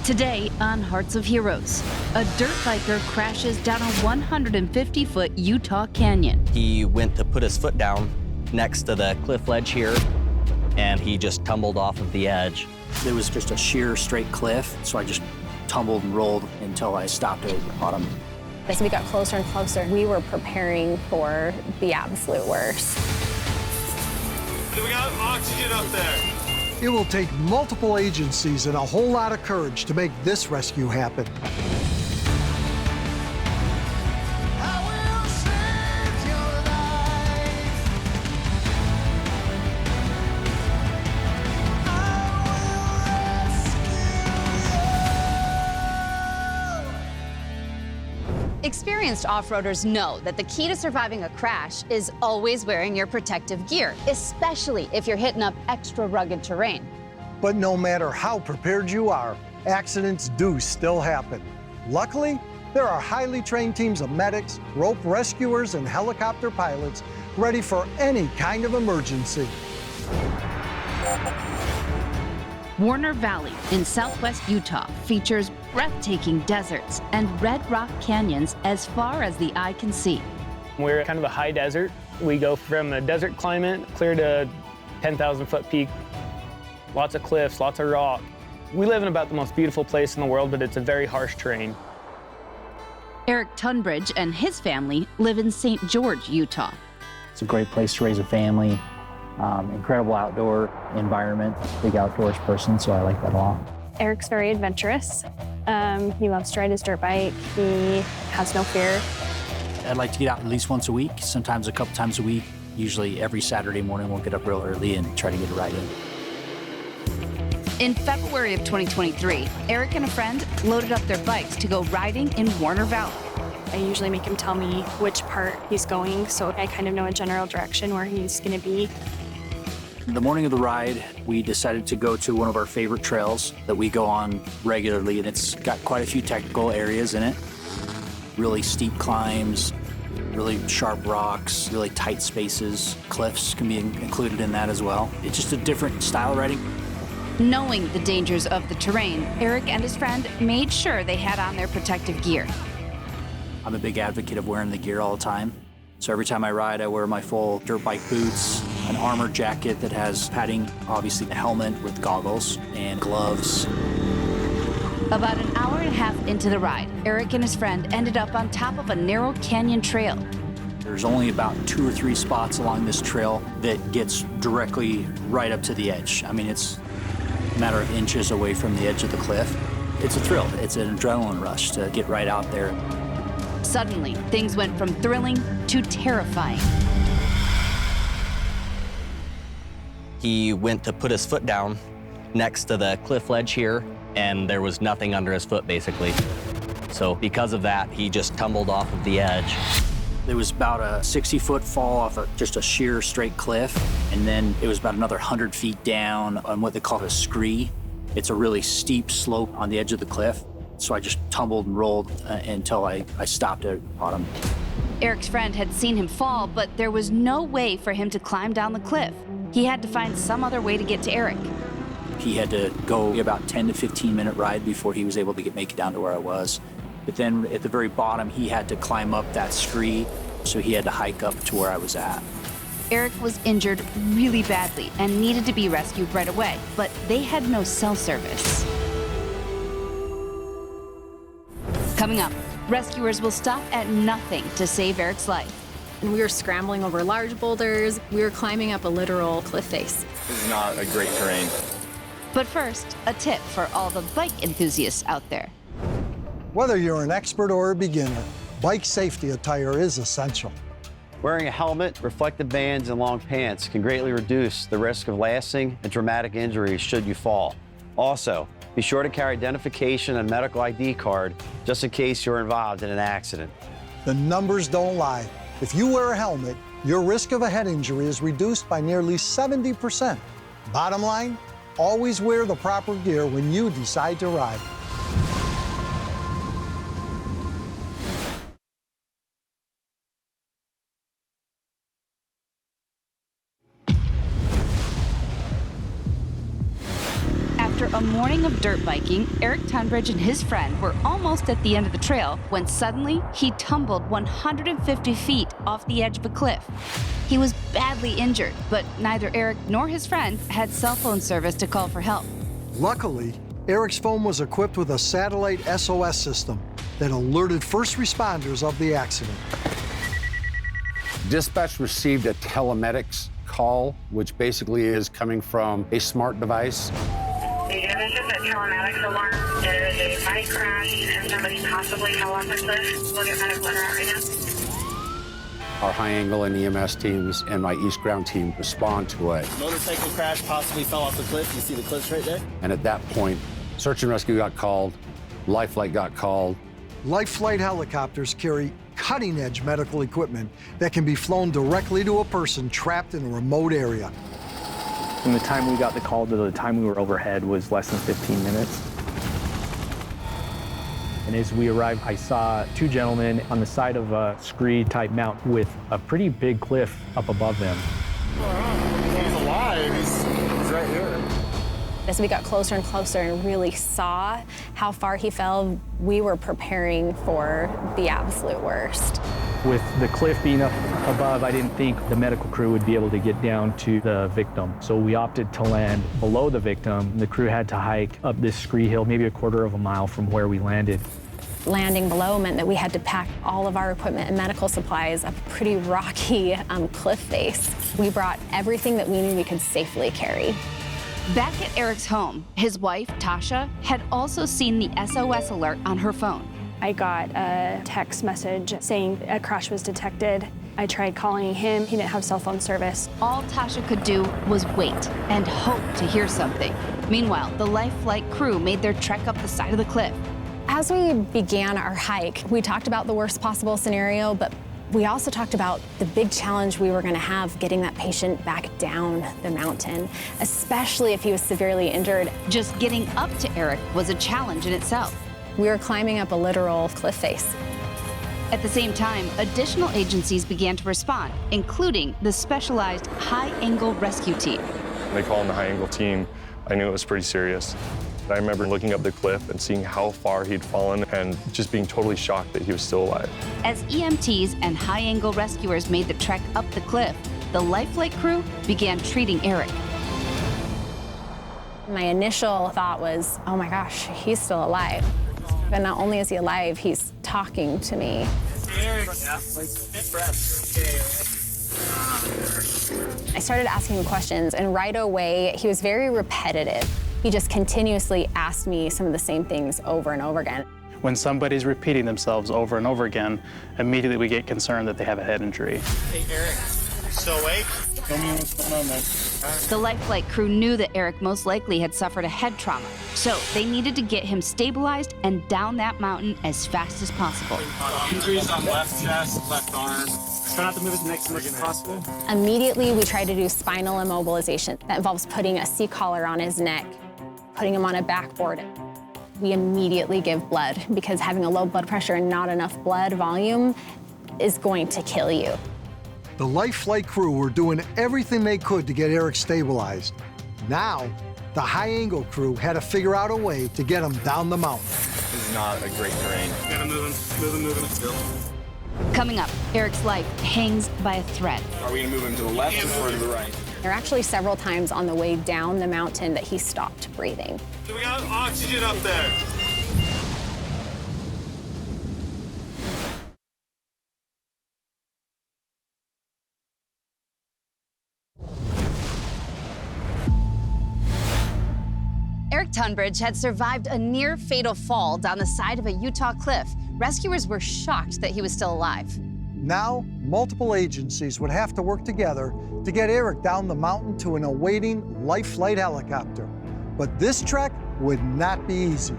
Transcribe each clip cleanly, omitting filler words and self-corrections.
Today on Hearts of Heroes, a dirt biker crashes down a 150-foot Utah canyon. He went to put his foot down next to the cliff ledge here, and he just tumbled off of the edge. It was just a sheer, straight cliff, so I just tumbled and rolled until I stopped at the bottom. As we got closer and closer, we were preparing for the absolute worst. We got oxygen up there. It will take multiple agencies and a whole lot of courage to make this rescue happen. Experienced off-roaders know that the key to surviving a crash is always wearing your protective gear, especially if you're hitting up extra rugged terrain. But no matter how prepared you are, accidents do still happen. Luckily, there are highly trained teams of medics, rope rescuers, and helicopter pilots ready for any kind of emergency. Warner Valley in southwest Utah features breathtaking deserts and red rock canyons as far as the eye can see. We're kind of a high desert. We go from a desert climate clear to 10,000-foot peak. Lots of cliffs, lots of rock. We live in about the most beautiful place in the world, but it's a very harsh terrain. Eric Tunbridge and his family live in St. George, Utah. It's a great place to raise a family. Incredible outdoor environment, big outdoors person, so I like that a lot. Eric's very adventurous. He loves to ride his dirt bike. He has no fear. I'd like to get out at least once a week, sometimes a couple times a week. Usually every Saturday morning we'll get up real early and try to get a ride in. In February of 2023, Eric and a friend loaded up their bikes to go riding in Warner Valley. I usually make him tell me which part he's going, so I kind of know a general direction where he's going to be. The morning of the ride, we decided to go to one of our favorite trails that we go on regularly, and it's got quite a few technical areas in it. Really steep climbs, really sharp rocks, really tight spaces. Cliffs can be included in that as well. It's just a different style of riding. Knowing the dangers of the terrain, Eric and his friend made sure they had on their protective gear. I'm a big advocate of wearing the gear all the time. So every time I ride, I wear my full dirt bike boots, an armor jacket that has padding, obviously a helmet with goggles and gloves. About an hour and a half into the ride, Eric and his friend ended up on top of a narrow canyon trail. There's only about 2 or 3 spots along this trail that gets directly right up to the edge. I mean, it's a matter of inches away from the edge of the cliff. It's a thrill. It's an adrenaline rush to get right out there. Suddenly, things went from thrilling to terrifying. He went to put his foot down next to the cliff ledge here, and there was nothing under his foot, basically. So because of that, he just tumbled off of the edge. There was about a 60-foot fall off just a sheer straight cliff, and then it was about another 100 feet down on what they call a scree. It's a really steep slope on the edge of the cliff. So I just tumbled and rolled until I stopped at the bottom. Eric's friend had seen him fall, but there was no way for him to climb down the cliff. He had to find some other way to get to Eric. He had to go about 10 to 15-minute ride before he was able to make it down to where I was. But then at the very bottom, he had to climb up that scree, so he had to hike up to where I was at. Eric was injured really badly and needed to be rescued right away, but they had no cell service. Coming up, rescuers will stop at nothing to save Eric's life. And we were scrambling over large boulders. We were climbing up a literal cliff face. This is not a great terrain. But first, a tip for all the bike enthusiasts out there. Whether you're an expert or a beginner, bike safety attire is essential. Wearing a helmet, reflective bands, and long pants can greatly reduce the risk of lasting and traumatic injuries should you fall. Also, be sure to carry identification and medical ID card just in case you're involved in an accident. The numbers don't lie. If you wear a helmet, your risk of a head injury is reduced by nearly 70%. Bottom line, always wear the proper gear when you decide to ride. After a morning morning of dirt biking, Eric Tunbridge and his friend were almost at the end of the trail when suddenly he tumbled 150 feet off the edge of a cliff. He was badly injured, but neither Eric nor his friend had cell phone service to call for help. Luckily, Eric's phone was equipped with a satellite SOS system that alerted first responders of the accident. Dispatch received a telematics call, which basically is coming from a smart device. The division at telematics alarm, there is a bike crash and somebody possibly fell off a cliff. We'll get medical in right now. Our high angle and EMS teams and my East Ground team respond to it. Motorcycle crash, possibly fell off the cliff. You see the cliffs right there? And at that point, search and rescue got called, Life Flight got called. Life Flight helicopters carry cutting-edge medical equipment that can be flown directly to a person trapped in a remote area. From the time we got the call to the time we were overhead was less than 15 minutes. And as we arrived, I saw two gentlemen on the side of a scree-type mountain with a pretty big cliff up above them. He's alive. He's right here. As we got closer and closer and really saw how far he fell, we were preparing for the absolute worst. With the cliff being up above, I didn't think the medical crew would be able to get down to the victim. So we opted to land below the victim. The crew had to hike up this scree hill, maybe a quarter of a mile from where we landed. Landing below meant that we had to pack all of our equipment and medical supplies up a pretty rocky cliff face. We brought everything that we knew we could safely carry. Back at Eric's home, his wife, Tasha, had also seen the SOS alert on her phone. I got a text message saying a crash was detected. I tried calling him. He didn't have cell phone service. All Tasha could do was wait and hope to hear something. Meanwhile, the Life Flight crew made their trek up the side of the cliff. As we began our hike, we talked about the worst possible scenario, but we also talked about the big challenge we were going to have getting that patient back down the mountain, especially if he was severely injured. Just getting up to Eric was a challenge in itself. We were climbing up a literal cliff face. At the same time, additional agencies began to respond, including the specialized high-angle rescue team. When they called in the high-angle team, I knew it was pretty serious. I remember looking up the cliff and seeing how far he'd fallen and just being totally shocked that he was still alive. As EMTs and high-angle rescuers made the trek up the cliff, the Life Flight crew began treating Eric. My initial thought was, oh my gosh, he's still alive. But not only is he alive, he's talking to me. Eric, I started asking him questions, and right away, he was very repetitive. He just continuously asked me some of the same things over and over again. When somebody's repeating themselves over and over again, immediately we get concerned that they have a head injury. Hey, Eric, still awake? Tell me what's going on there. The Life Flight crew knew that Eric most likely had suffered a head trauma, so they needed to get him stabilized and down that mountain as fast as possible. Injuries on left chest, left arm. Try not to move it the next much as possible. Immediately, we tried to do spinal immobilization. That involves putting a C-collar on his neck, putting him on a backboard. We immediately give blood because having a low blood pressure and not enough blood volume is going to kill you. The Life Flight crew were doing everything they could to get Eric stabilized. Now, the high-angle crew had to figure out a way to get him down the mountain. This is not a great terrain. Gotta move him still. Coming up, Eric's life hangs by a thread. Are we gonna move him to the left or to the right? There are actually several times on the way down the mountain that he stopped breathing. We got oxygen up there. Eric Tunbridge had survived a near-fatal fall down the side of a Utah cliff. Rescuers were shocked that he was still alive. Now, multiple agencies would have to work together to get Eric down the mountain to an awaiting Life Flight helicopter. But this trek would not be easy.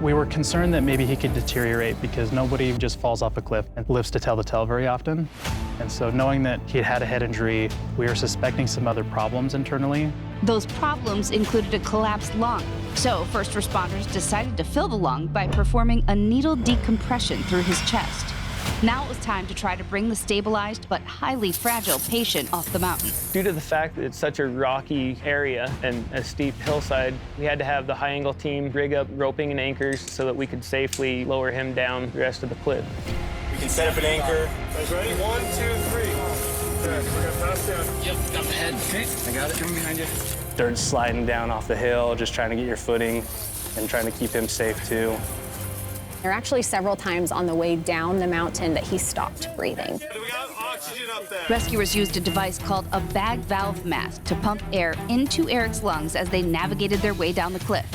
We were concerned that maybe he could deteriorate because nobody just falls off a cliff and lives to tell the tale very often. And so knowing that he had a head injury, we were suspecting some other problems internally. Those problems included a collapsed lung. So first responders decided to fill the lung by performing a needle decompression through his chest. Now it was time to try to bring the stabilized but highly fragile patient off the mountain. Due to the fact that it's such a rocky area and a steep hillside, we had to have the high-angle team rig up roping and anchors so that we could safely lower him down the rest of the cliff. We can set up an anchor. Guys ready? 1, 2, 3. Okay, we're gonna pass down. Yep, got the head. Okay, I got it. Coming behind you. They're sliding down off the hill, just trying to get your footing and trying to keep him safe too. There are actually several times on the way down the mountain that he stopped breathing. We got oxygen up there. Rescuers used a device called a bag valve mask to pump air into Eric's lungs as they navigated their way down the cliff.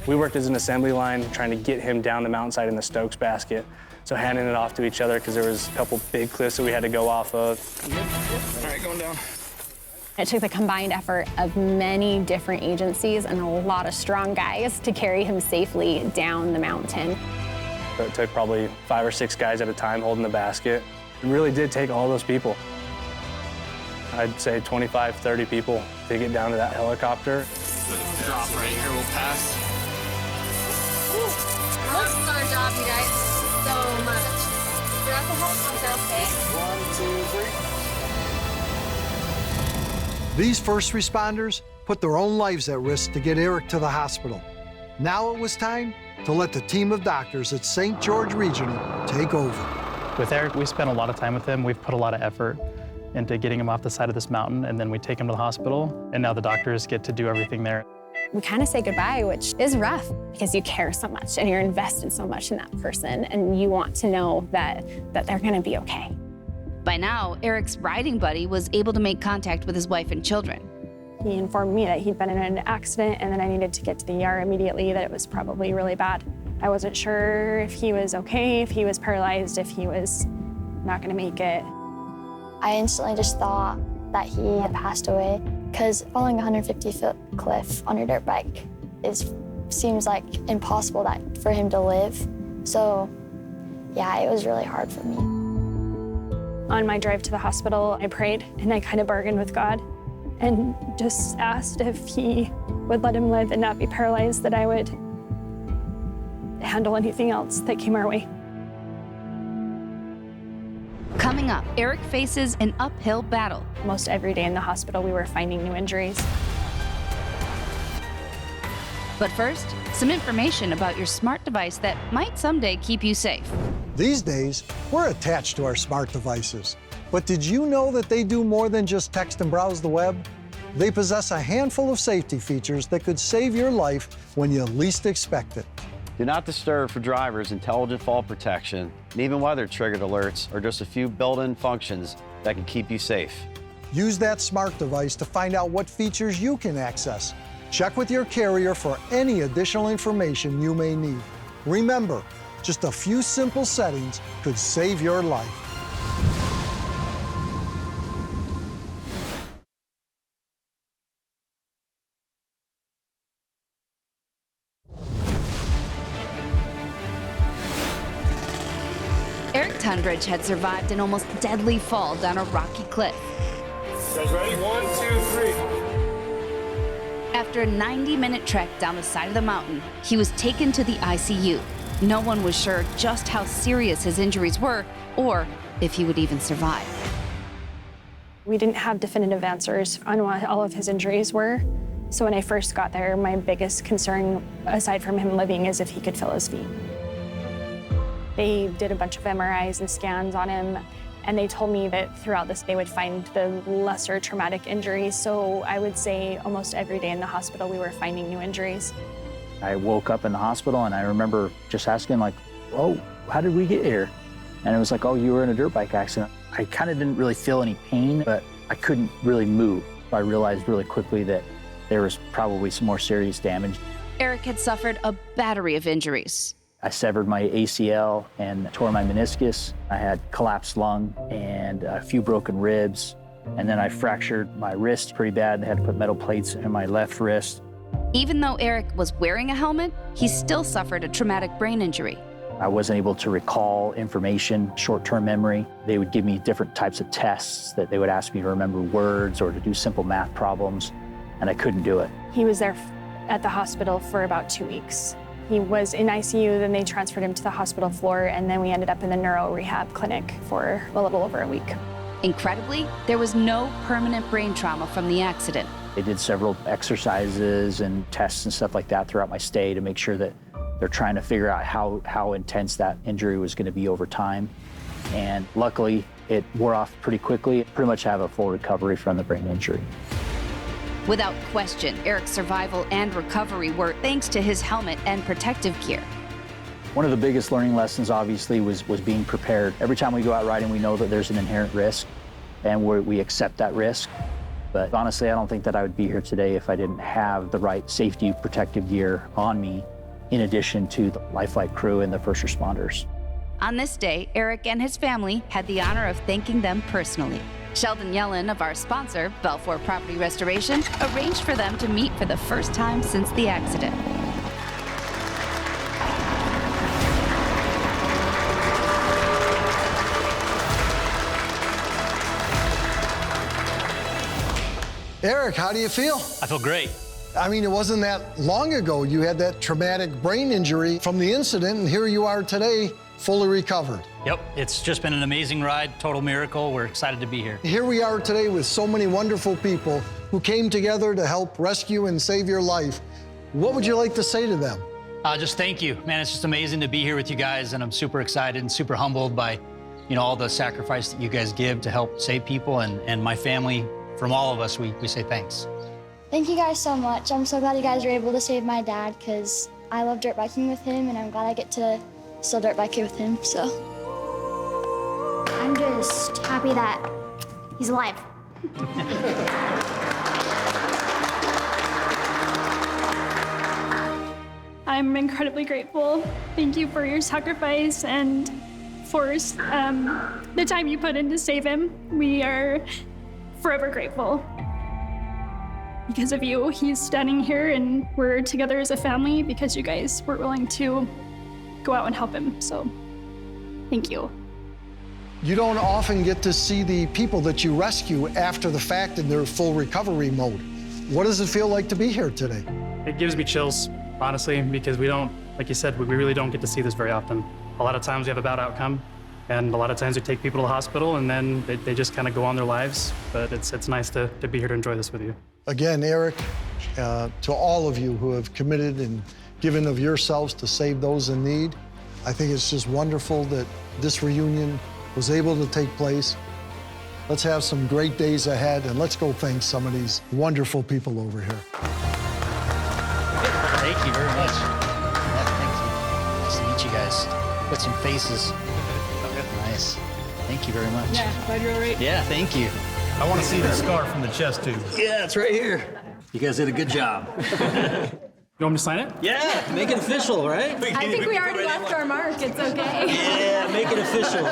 We worked as an assembly line trying to get him down the mountainside in the Stokes basket. So handing it off to each other because there was a couple big cliffs that we had to go off of. All right, going down. It took the combined effort of many different agencies and a lot of strong guys to carry him safely down the mountain. It took probably 5 or 6 guys at a time holding the basket. It really did take all those people. I'd say 25, 30 people to get down to that helicopter. Drop right here, we'll pass. Most of our job, you guys, so much. You're at the helicopter, okay? 1, 2, 3. These first responders put their own lives at risk to get Eric to the hospital. Now it was time to let the team of doctors at St. George Regional take over. With Eric, we spent a lot of time with him. We've put a lot of effort into getting him off the side of this mountain, and then we take him to the hospital, and now the doctors get to do everything there. We kind of say goodbye, which is rough because you care so much and you're invested so much in that person, and you want to know that they're going to be okay. By now, Eric's riding buddy was able to make contact with his wife and children. He informed me that he'd been in an accident and that I needed to get to the ER immediately, that it was probably really bad. I wasn't sure if he was okay, if he was paralyzed, if he was not going to make it. I instantly just thought that he had passed away because falling a 150-foot cliff on your dirt bike seems like impossible for him to live. So, yeah, it was really hard for me. On my drive to the hospital, I prayed and I kind of bargained with God and just asked if he would let him live and not be paralyzed, that I would handle anything else that came our way. Coming up, Eric faces an uphill battle. Most every day in the hospital, we were finding new injuries. But first, some information about your smart device that might someday keep you safe. These days, we're attached to our smart devices. But did you know that they do more than just text and browse the web? They possess a handful of safety features that could save your life when you least expect it. Do Not Disturb for drivers, intelligent fall protection, and even weather-triggered alerts are just a few built-in functions that can keep you safe. Use that smart device to find out what features you can access. Check with your carrier for any additional information you may need. Remember, just a few simple settings could save your life. Eric Tunbridge had survived an almost deadly fall down a rocky cliff. Guys ready? 1, 2, 3. After a 90-minute trek down the side of the mountain, he was taken to the ICU. No one was sure just how serious his injuries were or if he would even survive. We didn't have definitive answers on what all of his injuries were. So when I first got there, my biggest concern, aside from him living, is if he could feel his feet. They did a bunch of MRIs and scans on him, and they told me that throughout this they would find the lesser traumatic injuries. So I would say almost every day in the hospital we were finding new injuries. I woke up in the hospital and I remember just asking like, oh, how did we get here? And it was like, oh, you were in a dirt bike accident. I kind of didn't really feel any pain, but I couldn't really move. I realized really quickly that there was probably some more serious damage. Eric had suffered a battery of injuries. I severed my ACL and tore my meniscus. I had collapsed lung and a few broken ribs. And then I fractured my wrist pretty bad. They had to put metal plates in my left wrist. Even though Eric was wearing a helmet, he still suffered a traumatic brain injury. I wasn't able to recall information, short-term memory. They would give me different types of tests that they would ask me to remember words or to do simple math problems, and I couldn't do it. He was there at the hospital for about 2 weeks. He was in ICU, then they transferred him to the hospital floor, and then we ended up in the neuro rehab clinic for a little over a week. Incredibly, there was no permanent brain trauma from the accident. They did several exercises and tests and stuff like that throughout my stay to make sure that they're trying to figure out how intense that injury was going to be over time. And luckily, it wore off pretty quickly. Pretty much have a full recovery from the brain injury. Without question, Eric's survival and recovery were thanks to his helmet and protective gear. One of the biggest learning lessons, obviously, was being prepared. Every time we go out riding, we know that there's an inherent risk, and we accept that risk. But honestly, I don't think that I would be here today if I didn't have the right safety protective gear on me, in addition to the Lifeline crew and the first responders. On this day, Eric and his family had the honor of thanking them personally. Sheldon Yellen of our sponsor, Belfour Property Restoration, arranged for them to meet for the first time since the accident. Eric, how do you feel? I feel great. I mean, it wasn't that long ago you had that traumatic brain injury from the incident, and here you are today, fully recovered. Yep, it's just been an amazing ride, total miracle. We're excited to be here. Here we are today with so many wonderful people who came together to help rescue and save your life. What would you like to say to them? Just thank you. Man, it's just amazing to be here with you guys, and I'm super excited and super humbled by, all the sacrifice that you guys give to help save people, and my family, from all of us, we say thanks. Thank you guys so much. I'm so glad you guys were able to save my dad because I love dirt biking with him, and I'm glad I get to still dirt bike with him, so. I'm just happy that he's alive. I'm incredibly grateful. Thank you for your sacrifice and for the time you put in to save him. We are forever grateful. Because of you, he's standing here and we're together as a family because you guys were willing to go out and help him, so thank you. You don't often get to see the people that you rescue after the fact in their full recovery mode. What does it feel like to be here today? It gives me chills, honestly, because we don't, like you said, we really don't get to see this very often. A lot of times we have a bad outcome, and a lot of times we take people to the hospital and then they just kind of go on their lives, but it's nice to be here to enjoy this with you. Again, Eric, to all of you who have committed and given of yourselves to save those in need, I think it's just wonderful that this reunion was able to take place. Let's have some great days ahead, and let's go thank some of these wonderful people over here. Thank you very much. Yeah, thank you. Nice to meet you guys. Put some faces. Nice. Thank you very much. Yeah, glad you're all right. Yeah, thank you. I want to see the scar from the chest tube. Yeah, it's right here. You guys did a good job. You want me to sign it? Yeah, make it official, right? I think we already left our mark, it's okay. Yeah, make it official.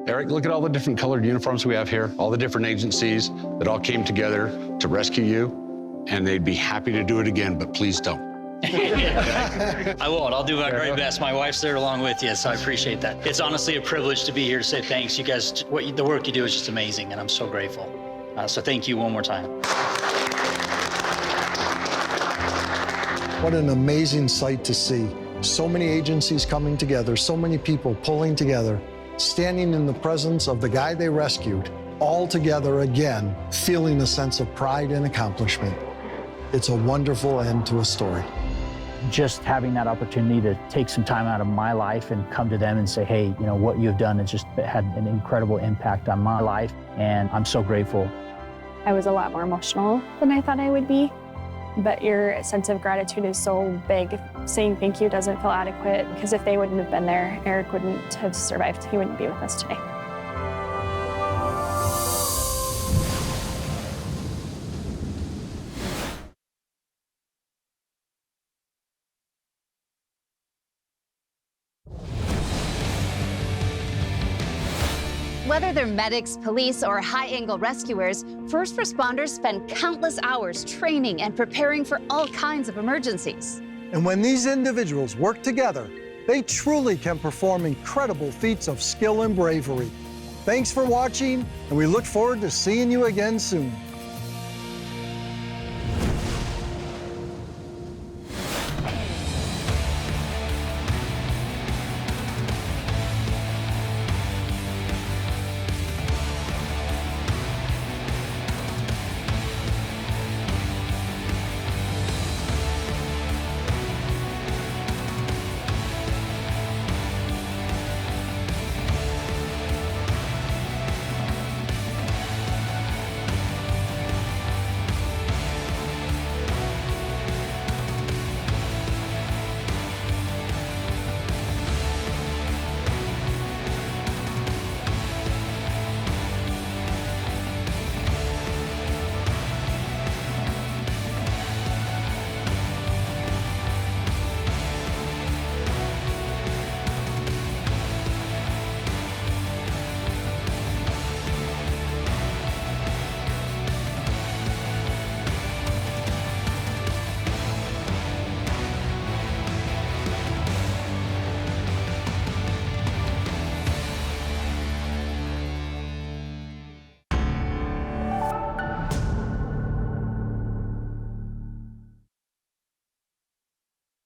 Eric, look at all the different colored uniforms we have here, all the different agencies that all came together to rescue you, and they'd be happy to do it again, but please don't. I won't. I'll do my very best. My wife's there along with you, so I appreciate that. It's honestly a privilege to be here to say thanks. You guys, the work you do is just amazing, and I'm so grateful. So thank you one more time. What an amazing sight to see. So many agencies coming together, so many people pulling together, standing in the presence of the guy they rescued, all together again, feeling a sense of pride and accomplishment. It's a wonderful end to a story. Just having that opportunity to take some time out of my life and come to them and say, hey, what you've done has just had an incredible impact on my life, and I'm so grateful. I was a lot more emotional than I thought I would be, but your sense of gratitude is so big. Saying thank you doesn't feel adequate, because if they wouldn't have been there, Eric wouldn't have survived. He wouldn't be with us today. Whether they're medics, police, or high-angle rescuers, first responders spend countless hours training and preparing for all kinds of emergencies. And when these individuals work together, they truly can perform incredible feats of skill and bravery. Thanks for watching, and we look forward to seeing you again soon.